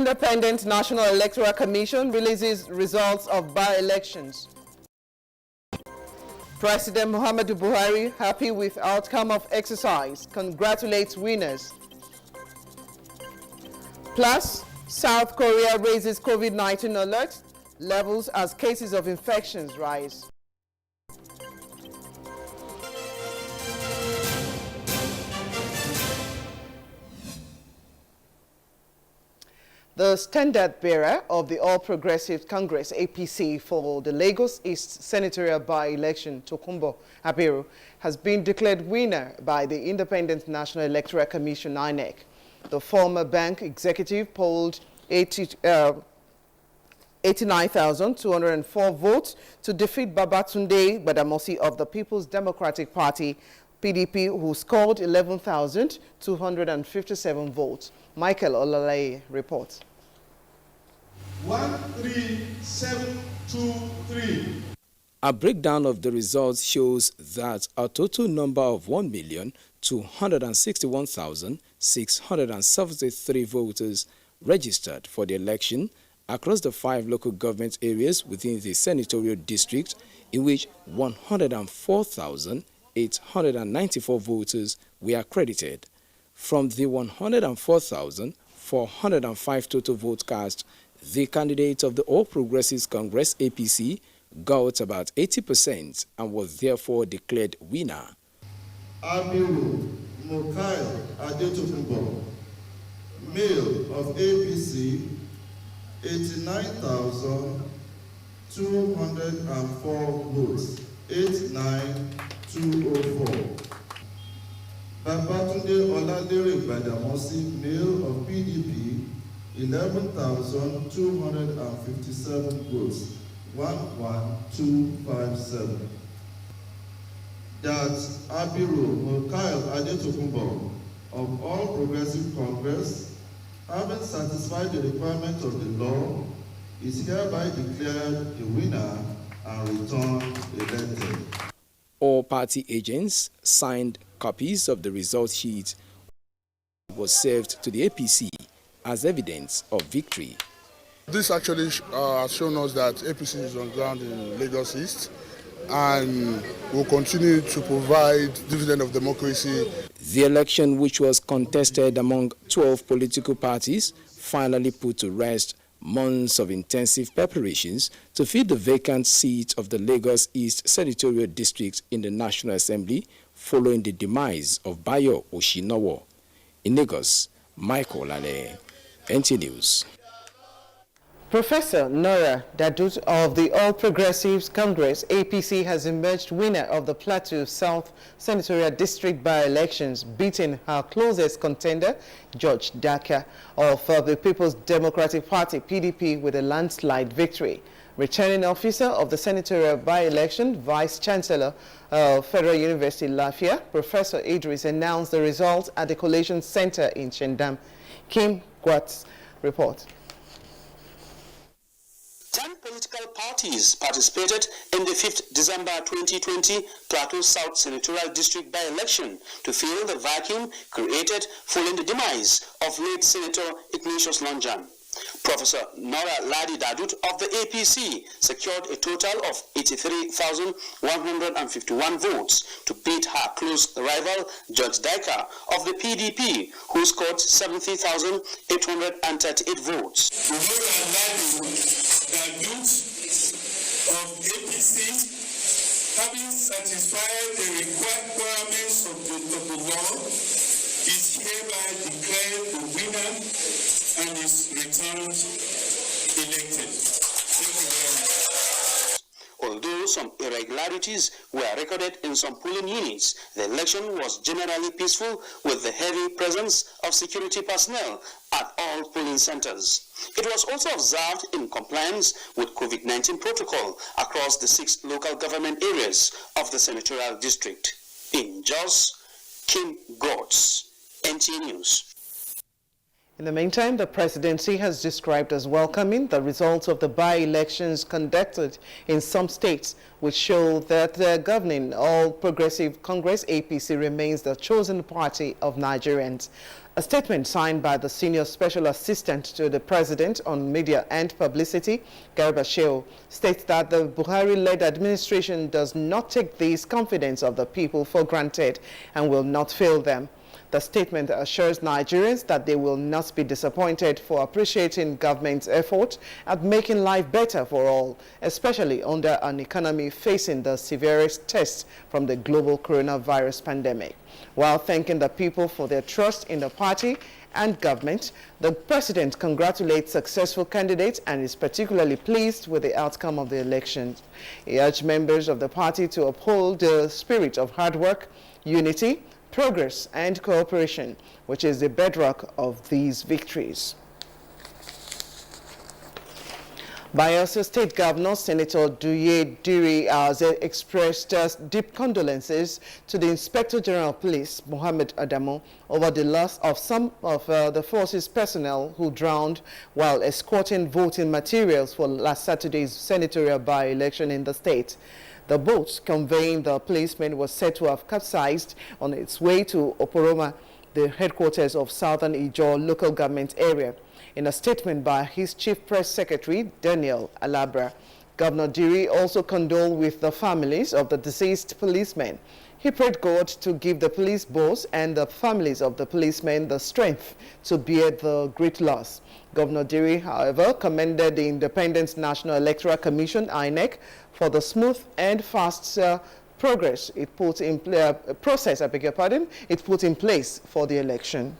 Independent National Electoral Commission releases results of by-elections. President Muhammadu Buhari happy with outcome of exercise, congratulates winners. Plus, South Korea raises COVID-19 alert levels as cases of infections rise. The standard bearer of the All Progressives Congress APC for the Lagos East senatorial by-election, Tokunbo Abiru, has been declared winner by the Independent National Electoral Commission (INEC). The former bank executive polled 89,204 votes to defeat Babatunde Badamosi of the People's Democratic Party (PDP), who scored 11,257 votes. Michael Olalaye reports. 13723. A breakdown of the results shows that a total number of 1,261,673 voters registered for the election across the 5 local government areas within the senatorial district, in which 104,894 voters were accredited. From the 104,405 total votes cast, the candidate of the All Progressives Congress APC got about 80% and was therefore declared winner. Abiru Mukail Adetokunbo, male of APC, 89,204 votes, 89,204. Babatunde Olalere Badamosi, male of PDP, 11,257 votes, 11257. That Abiru Mukail Adetokunbo of All Progressive Congress, having satisfied the requirement of the law, is hereby declared a winner and returned elected. All party agents signed copies of the result sheet was served to the APC as evidence of victory. This actually has shown us that APC is on ground in Lagos East and will continue to provide dividend of democracy. The election, which was contested among 12 political parties, finally put to rest months of intensive preparations to fill the vacant seat of the Lagos East senatorial district in the National Assembly following the demise of Bayo Oshinowo. In Lagos, Michael Olalaye, NTA News. Professor Nora Dadut of the All Progressives Congress APC has emerged winner of the Plateau South Senatorial District by-elections, beating her closest contender, George Daka of the People's Democratic Party PDP, with a landslide victory. Returning officer of the senatorial by-election, Vice Chancellor of Federal University Lafia, Professor Idris, announced the results at the Collation Center in Shendam. Kim Gwat's report. 10 political parties participated in the 5th December 2020 Plateau South Senatorial District by-election to fill the vacuum created following the demise of late Senator Ignatius Lonjan. Professor Nora Ladi Dadut of the APC secured a total of 83,151 votes to beat her close rival George Dika of the PDP, who scored 70,838 votes. Dadut of APC, having satisfied the requirements of the law, is hereby declared the winner and is returned elected. Thank you very much. Although some irregularities were recorded in some polling units, the election was generally peaceful with the heavy presence of security personnel at all polling centers. It was also observed in compliance with COVID-19 protocol across the 6 local government areas of the senatorial district. In Jos, Kim God's, NTA News. In the meantime, the presidency has described as welcoming the results of the by-elections conducted in some states, which show that the governing All Progressive Congress APC remains the chosen party of Nigerians. A statement signed by the Senior Special Assistant to the President on Media and Publicity, Garba Shehu, states that the Buhari-led administration does not take this confidence of the people for granted and will not fail them. The statement assures Nigerians that they will not be disappointed for appreciating government's effort at making life better for all, especially under an economy facing the severest test from the global coronavirus pandemic. While thanking the people for their trust in the party and government, the president congratulates successful candidates and is particularly pleased with the outcome of the elections. He urged members of the party to uphold the spirit of hard work, unity, progress and cooperation, which is the bedrock of these victories. Bayelsa State Governor Senator Duye Diri has expressed deep condolences to the Inspector General of Police, Mohammed Adamu, over the loss of some of the force's personnel who drowned while escorting voting materials for last Saturday's senatorial by-election in the state. The boat conveying the policemen was said to have capsized on its way to Oporoma, the headquarters of Southern Ijaw local government area. In a statement by his chief press secretary, Daniel Alabra, Governor Diri also condoled with the families of the deceased policemen. He prayed God to give the police boss and the families of the policemen the strength to bear the great loss. Governor Diri, however, commended the Independent National Electoral Commission, INEC, for the smooth and fast progress it put in place for the election.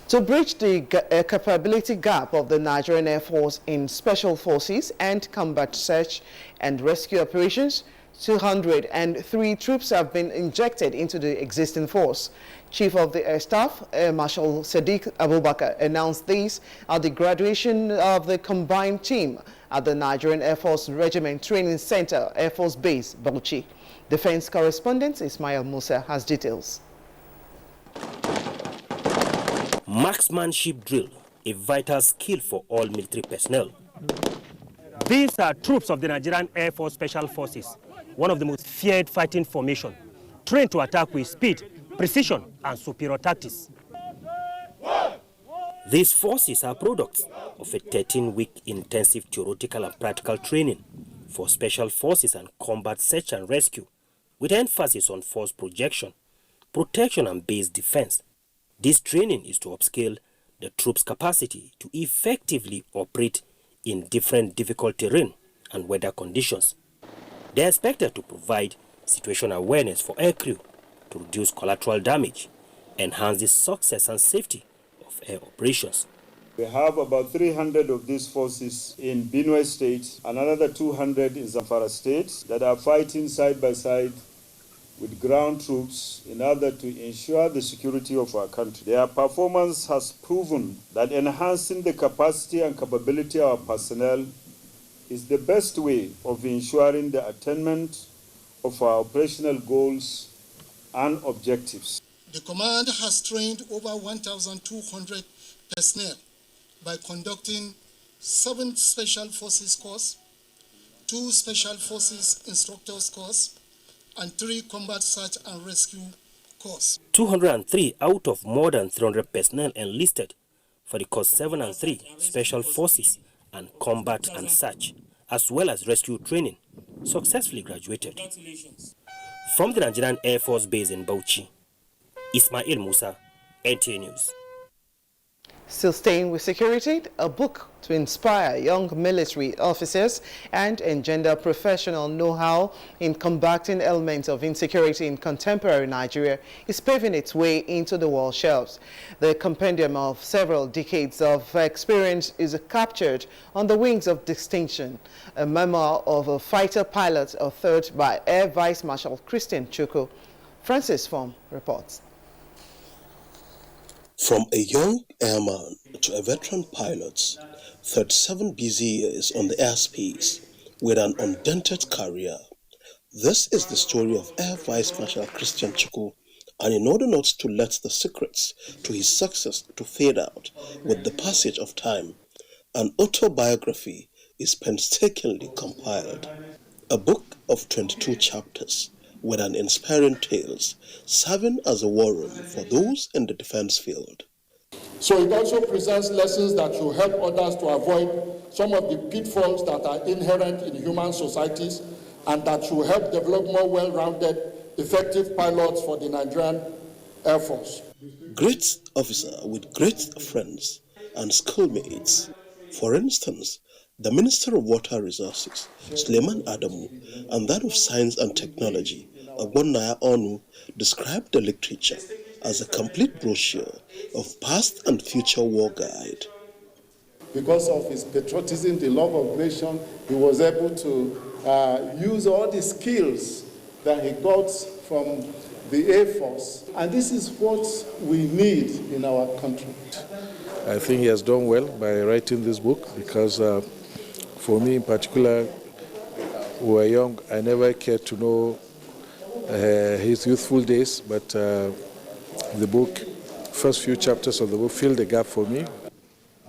To bridge the capability gap of the Nigerian Air Force in special forces and combat search and rescue operations, 203 troops have been injected into the existing force. Chief of the Air Staff, Air Marshal Sadiq Abubakar, announced this at the graduation of the combined team at the Nigerian Air Force Regiment Training Center, Air Force Base, Bauchi. Defense correspondent Ismail Musa has details. Marksmanship drill, a vital skill for all military personnel. These are troops of the Nigerian Air Force Special Forces, one of the most feared fighting formation, trained to attack with speed, precision, and superior tactics. These forces are products of a 13-week intensive theoretical and practical training for special forces and combat search and rescue, with emphasis on force projection, protection, and base defense. This training is to upscale the troops' capacity to effectively operate in different difficult terrain and weather conditions. They are expected to provide situation awareness for aircrew to reduce collateral damage, enhance the success and safety of air operations. We have about 300 of these forces in Benue State and another 200 in Zamfara State that are fighting side by side with ground troops in order to ensure the security of our country. Their performance has proven that enhancing the capacity and capability of our personnel is the best way of ensuring the attainment of our operational goals and objectives. The command has trained over 1,200 personnel by conducting 7 Special Forces course, 2 Special Forces Instructors course, and 3 Combat Search and Rescue course. 203 out of more than 300 personnel enlisted for the course 7 and 3 Special Forces and Combat and Search, as well as rescue training, successfully graduated. From the Nigerian Air Force Base in Bauchi, Ismail Musa, NTA News. Still staying with security, a book to inspire young military officers and engender professional know-how in combating elements of insecurity in contemporary Nigeria is paving its way into the wall shelves. The compendium of several decades of experience is captured on the wings of distinction, a memoir of a fighter pilot authored by Air Vice Marshal Christian Chukwu. Francis Form reports. From a young airman to a veteran pilot, 37 busy years on the airspace with an undented career. This is the story of Air Vice Marshal Christian Chukwu, and in order not to let the secrets to his success to fade out with the passage of time, an autobiography is painstakingly compiled. A book of 22 chapters with an inspiring tales, serving as a war room for those in the defense field. So it also presents lessons that should help others to avoid some of the pitfalls that are inherent in human societies and that should help develop more well-rounded, effective pilots for the Nigerian Air Force. Great officer with great friends and schoolmates. For instance, the Minister of Water Resources, Suleiman Adamu, and that of Science and Technology, Ogbonnaya Onu, described the literature as a complete brochure of past and future war guide. Because of his patriotism, the love of nation, he was able to use all the skills that he got from the Air Force. And this is what we need in our country. I think he has done well by writing this book because for me in particular, we were young, I never cared to know his youthful days, but the book, first few chapters of the book filled the gap for me.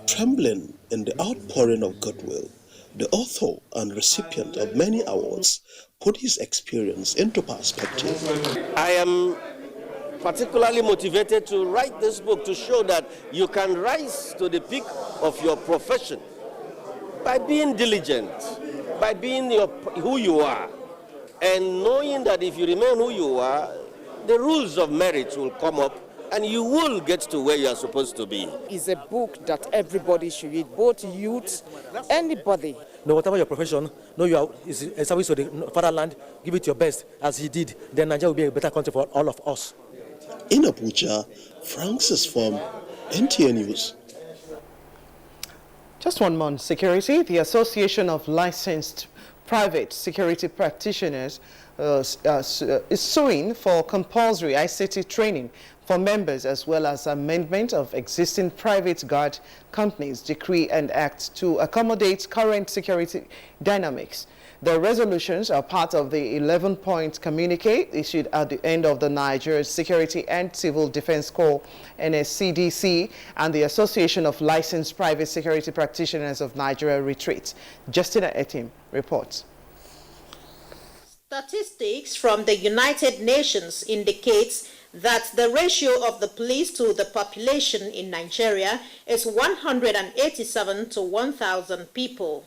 Trembling in the outpouring of goodwill, the author and recipient of many awards put his experience into perspective. I am particularly motivated to write this book to show that you can rise to the peak of your profession by being diligent, by being who you are, and knowing that if you remain who you are, the rules of merit will come up and you will get to where you are supposed to be. It's a book that everybody should read, both youths, anybody. No, whatever your profession, know you are is a service to the fatherland, give it your best as he did, then Nigeria will be a better country for all of us. In Abuja, Francis from NTA News. Just one month security, the Association of Licensed Private Security Practitioners is suing for compulsory ICT training for members as well as amendment of existing private guard companies' decree and act to accommodate current security dynamics. The resolutions are part of the 11-point communique issued at the end of the Nigeria Security and Civil Defense Corps (NSCDC) and the Association of Licensed Private Security Practitioners of Nigeria retreat. Justina Etim reports. Statistics from the United Nations indicates that the ratio of the police to the population in Nigeria is 187 to 1,000 people.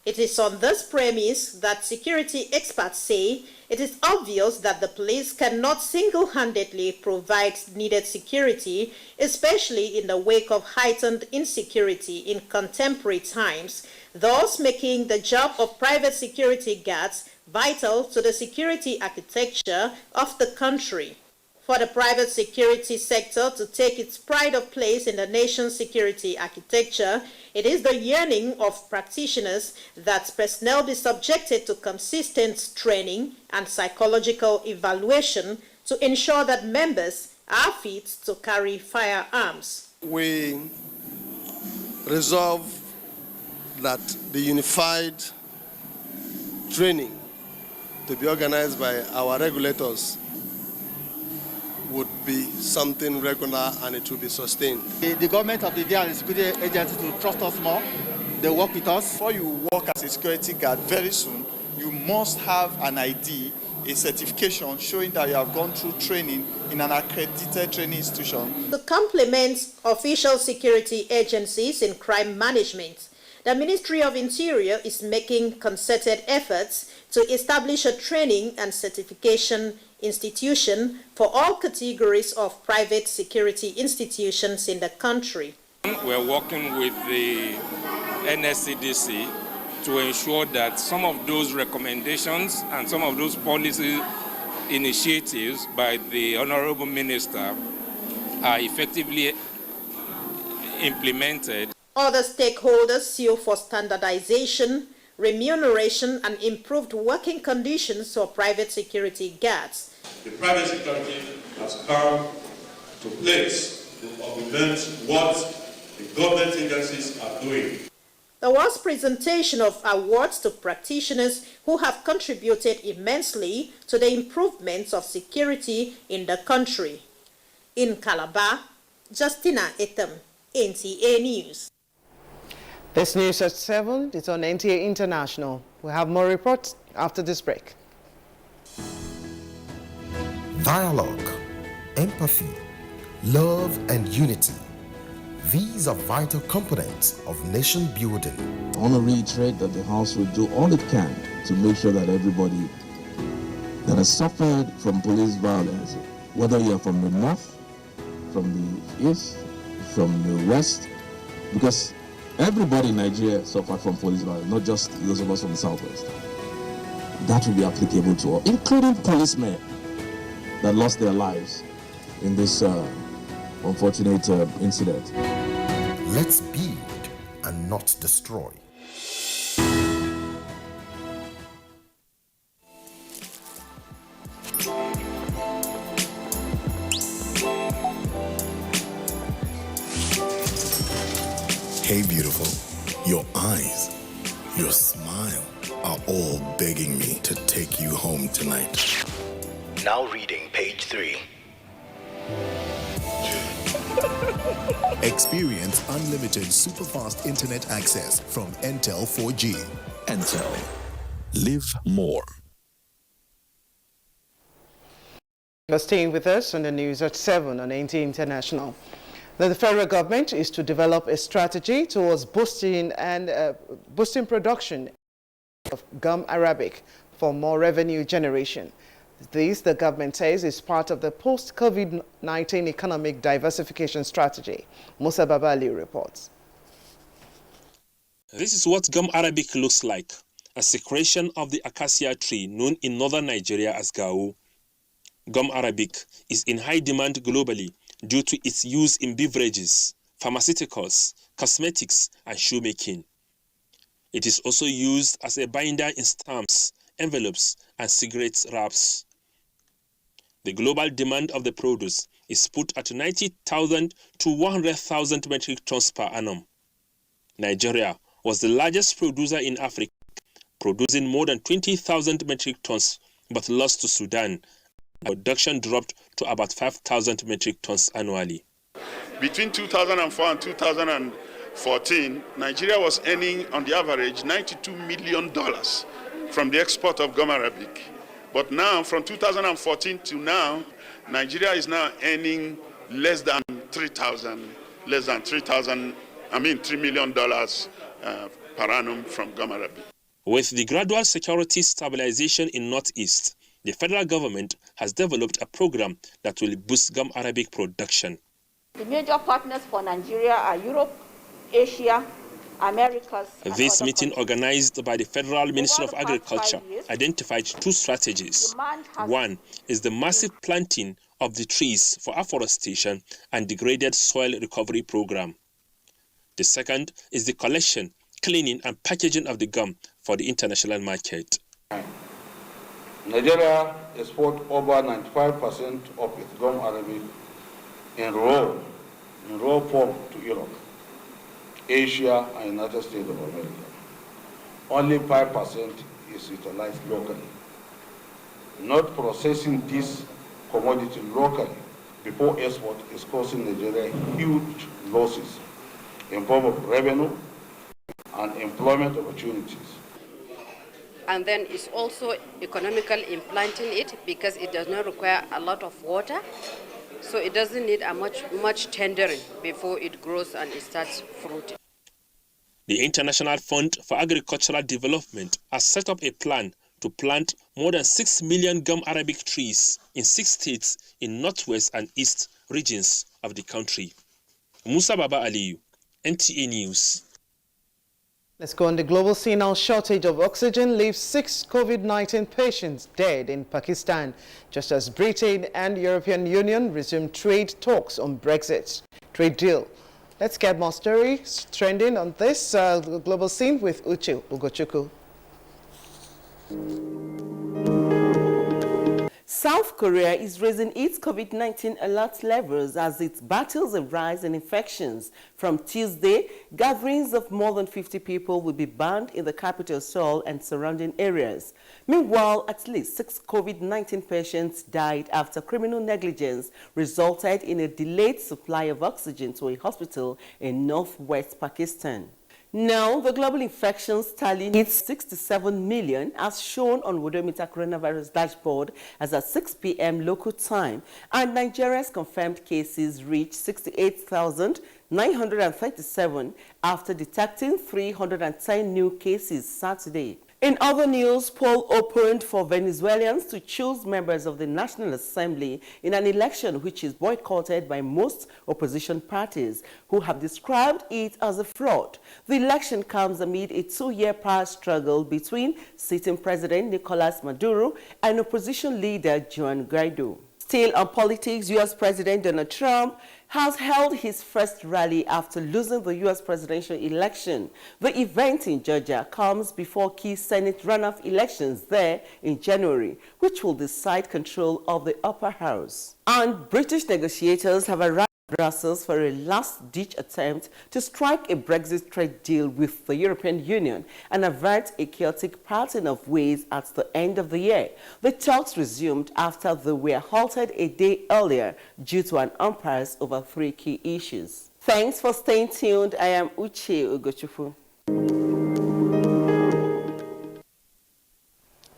It is on this premise that security experts say it is obvious that the police cannot single-handedly provide needed security, especially in the wake of heightened insecurity in contemporary times, thus making the job of private security guards vital to the security architecture of the country. For the private security sector to take its pride of place in the nation's security architecture, it is the yearning of practitioners that personnel be subjected to consistent training and psychological evaluation to ensure that members are fit to carry firearms. We resolve that the unified training to be organized by our regulators would be something regular and it will be sustained. The government of the day and the security agencies will trust us more. They work with us. Before you work as a security guard, very soon, you must have an ID, a certification showing that you have gone through training in an accredited training institution. To complement official security agencies in crime management, the Ministry of Interior is making concerted efforts to establish a training and certification institution for all categories of private security institutions in the country. We're working with the NSCDC to ensure that some of those recommendations and some of those policy initiatives by the Honorable Minister are effectively implemented. Other stakeholders sue for standardization, remuneration, and improved working conditions for private security guards. The private security has come to place to augment what the government agencies are doing. There was presentation of awards to practitioners who have contributed immensely to the improvements of security in the country. In Calabar, Justina Etem, NTA News. This news at 7 is on NTA International. We'll have more reports after this break. Dialogue, empathy, love and unity. These are vital components of nation building. I want to reiterate that the House will do all it can to make sure that everybody that has suffered from police violence, whether you are from the north, from the east, from the west, because everybody in Nigeria suffered from police violence, not just those of us from the southwest. That will be applicable to all, including policemen that lost their lives in this unfortunate incident. Let's build and not destroy. Hey beautiful, your eyes, your smile are all begging me to take you home tonight. Now reading page 3. Experience unlimited superfast internet access from Entel 4G. Entel. Live more. You're staying with us on the news at 7 on NTA International. The federal government is to develop a strategy towards boosting production of gum arabic for more revenue generation. This, the government says, is part of the post-COVID-19 economic diversification strategy. Musa Babali reports. This is what gum arabic looks like, a secretion of the acacia tree known in northern Nigeria as gao. Gum arabic is in high demand globally due to its use in beverages, pharmaceuticals, cosmetics, and shoemaking. It is also used as a binder in stamps, envelopes, and cigarette wraps. The global demand of the produce is put at 90,000 to 100,000 metric tons per annum. Nigeria was the largest producer in Africa, producing more than 20,000 metric tons, but lost to Sudan. Production dropped to about 5,000 metric tons annually. Between 2004 and 2014, Nigeria was earning, on the average, $92 million from the export of gum arabic. But now, from 2014 to now, Nigeria is now earning $3 million per annum from gum arabic. With the gradual security stabilization in Northeast, the federal government has developed a program that will boost gum arabic production. The major partners for Nigeria are Europe, Asia, Americas. This meeting, organized by the Federal Ministry of Agriculture, identified two strategies. One is the massive planting of the trees for afforestation and degraded soil recovery program. The second is the collection, cleaning, and packaging of the gum for the international market. Nigeria exports over 95% of its gum arabic in raw form to Europe, Asia, and United States of America. Only 5% is utilized locally. Not processing this commodity locally before export is causing Nigeria huge losses in form of revenue and employment opportunities. And then it's also economical in planting it because it does not require a lot of water. So it doesn't need a much tendering before it grows and it starts fruiting. The International Fund for Agricultural Development has set up a plan to plant more than 6 million gum arabic trees in 6 states in northwest and east regions of the country. Musa Baba Aliyu, NTA News. Let's go on the global scene now. Shortage of oxygen leaves 6 COVID-19 patients dead in Pakistan, just as Britain and European Union resume trade talks on Brexit trade deal. Let's get more stories trending on this global scene with Uche Ugochukwu. South Korea is raising its COVID-19 alert levels as it battles a rise in infections. From Tuesday, gatherings of more than 50 people will be banned in the capital Seoul and surrounding areas. Meanwhile, at least 6 COVID-19 patients died after criminal negligence resulted in a delayed supply of oxygen to a hospital in northwest Pakistan. Now, the global infections tally hits 67 million as shown on Worldometer coronavirus dashboard as at 6 p.m. local time, and Nigeria's confirmed cases reached 68,937 after detecting 310 new cases Saturday. In other news, poll opened for Venezuelans to choose members of the National Assembly in an election which is boycotted by most opposition parties, who have described it as a fraud. The election comes amid a 2-year power struggle between sitting President Nicolas Maduro and opposition leader Juan Guaido. Still on politics, U.S. President Donald Trump has held his first rally after losing the U.S. presidential election. The event in Georgia comes before key Senate runoff elections there in January, which will decide control of the upper house. And British negotiators have arrived in Brussels for a last-ditch attempt to strike a Brexit trade deal with the European Union and avert a chaotic parting of ways at the end of the year. The talks resumed after they were halted a day earlier due to an impasse over 3 key issues. Thanks for staying tuned. I am Uche Ugochukwu.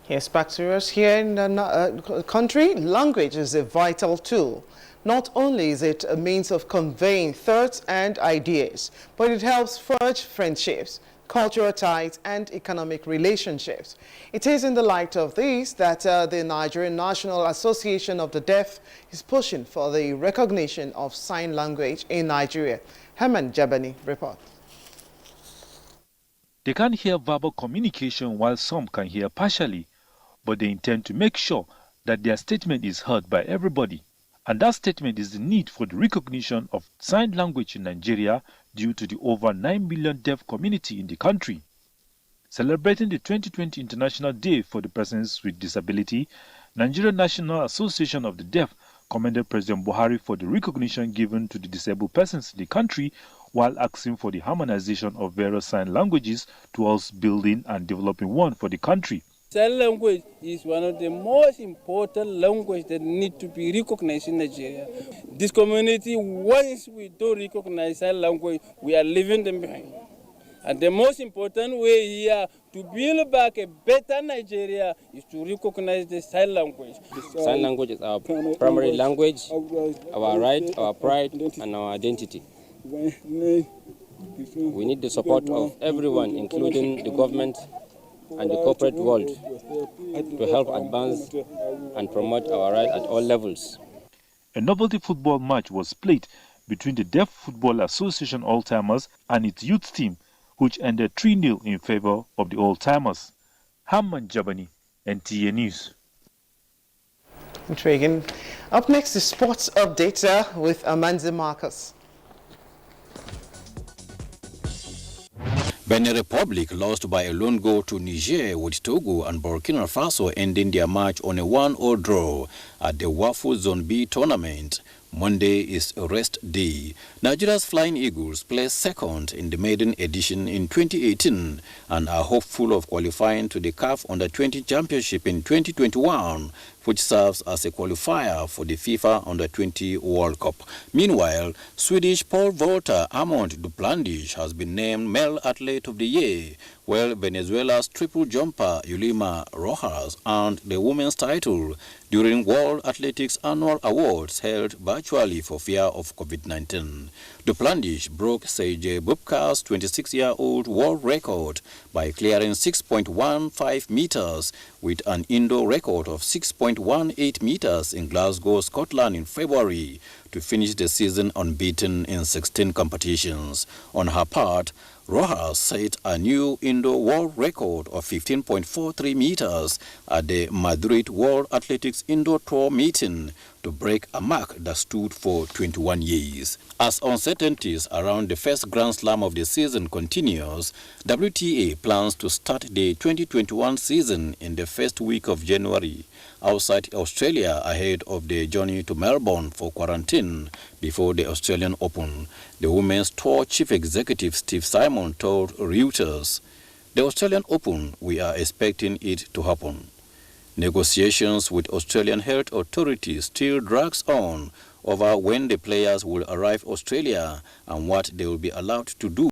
Yes, back to us. Here in the country, language is a vital tool. Not only is it a means of conveying thoughts and ideas, but it helps forge friendships, cultural ties, and economic relationships. It is in the light of these that the Nigerian National Association of the Deaf is pushing for the recognition of sign language in Nigeria. Herman Jabani reports. They can't hear verbal communication while some can hear partially, but they intend to make sure that their statement is heard by everybody. And that statement is the need for the recognition of sign language in Nigeria due to the over 9 million deaf community in the country. Celebrating the 2020 International Day for the Persons with Disability, Nigerian National Association of the Deaf commended President Buhari for the recognition given to the disabled persons in the country while asking for the harmonization of various sign languages towards building and developing one for the country. Sign language is one of the most important languages that need to be recognized in Nigeria. This community, once we don't recognize sign language, we are leaving them behind. And the most important way here to build back a better Nigeria is to recognize the sign language. Sign language is our primary language, our right, our pride, and our identity. We need the support of everyone, including the government and the corporate world, to help advance and promote our rights at all levels. A novelty football match was played between the Deaf Football Association Old-Timers and its youth team, which ended 3-0 in favor of the Old-Timers. Hamman Jabani, NTA News. Intriguing. Up next is sports update with Amanzi Marcus. Benin Republic lost by a lone goal to Niger, with Togo and Burkina Faso ending their match on a 1-0 draw at the WAFU Zone B tournament. Monday is a rest day. Nigeria's Flying Eagles placed second in the maiden edition in 2018 and are hopeful of qualifying to the CAF Under-20 Championship in 2021, which serves as a qualifier for the FIFA Under-20 World Cup. Meanwhile, Swedish pole vaulter Armand Duplantis has been named Male Athlete of the Year, while Venezuela's triple jumper Yulima Rojas earned the women's title during World Athletics Annual Awards held virtually for fear of COVID-19. Duplantis broke Sergei Bubka's 26-year-old world record by clearing 6.15 meters with an indoor record of 6.18 meters in Glasgow, Scotland in February to finish the season unbeaten in 16 competitions. On her part, Rojas set a new indoor world record of 15.43 meters at the Madrid World Athletics Indoor Tour meeting to break a mark that stood for 21 years. As uncertainties around the first Grand Slam of the season continues, WTA plans to start the 2021 season in the first week of January outside Australia ahead of the journey to Melbourne for quarantine before the Australian Open. The Women's Tour Chief Executive Steve Simon told Reuters, "The Australian Open, we are expecting it to happen." Negotiations with Australian health authorities still drags on over when the players will arrive Australia and what they will be allowed to do.